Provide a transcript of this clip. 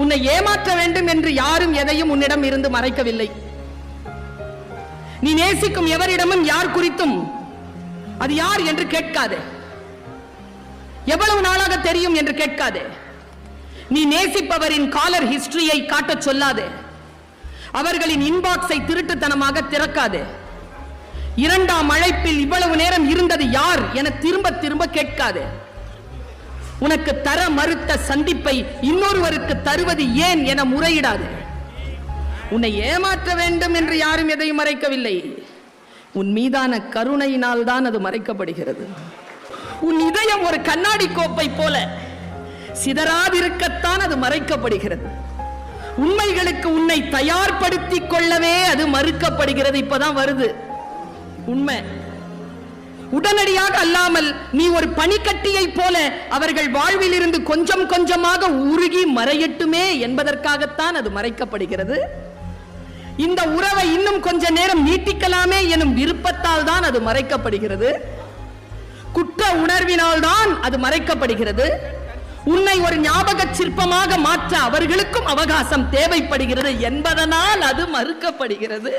உன்னை ஏமாற்ற வேண்டும் என்று யாரும் எதையும் உன்னிடம் இருந்து மறைக்கவில்லை. நீ நேசிக்கும் எவரிடமும் யார் குறித்தும் அது யார் என்று கேட்காதே. எவ்வளவு நாளாக தெரியும் என்று கேட்காதே. நீ நேசிப்பவரின் காலர் ஹிஸ்டரியை காட்டச் சொல்லாதே. அவர்களின் இன்பாக்ஸை திருட்டுத்தனமாக திறக்காதே. இரண்டாம் அழைப்பில் இவ்வளவு நேரம் இருந்தது யார் என திரும்ப திரும்ப கேட்காதே. உனக்கு தர மறுத்த சந்திப்பை இன்னொருவருக்கு தருவது ஏன் என முறையிடாதே. உன்னை ஏமாற்ற வேண்டும் என்று யாரும் எதையும் மறைக்கவில்லை. உன் மீதான கருணையினால் தான் அது மறைக்கப்படுகிறது. உன் இதயம் ஒரு கண்ணாடி கோப்பை போல சிதறாதிருக்கத்தான் அது மறைக்கப்படுகிறது. உண்மைகளுக்கு உன்னை தயார்படுத்திக் கொள்ளவே அது மறுக்கப்படுகிறது. இப்பதான் வருது உண்மை. உடனடியாக அல்லாமல் நீ ஒரு பனிக்கட்டியை போல அவர்கள் வாழ்வில் இருந்து கொஞ்சம் கொஞ்சமாக உருகி மறையட்டுமே என்பதற்காகத்தான் அது மறைக்கப்படுகிறது. இந்த உறவை இன்னும் கொஞ்ச நேரம் நீட்டிக்கலாமே எனும் விருப்பத்தால் தான் அது மறைக்கப்படுகிறது. குற்ற உணர்வினால் தான் அது மறைக்கப்படுகிறது. உன்னை ஒரு ஞாபக சிற்பமாக மாற்ற அவர்களுக்கும் அவகாசம் தேவைப்படுகிறது என்பதனால் அது மறுக்கப்படுகிறது.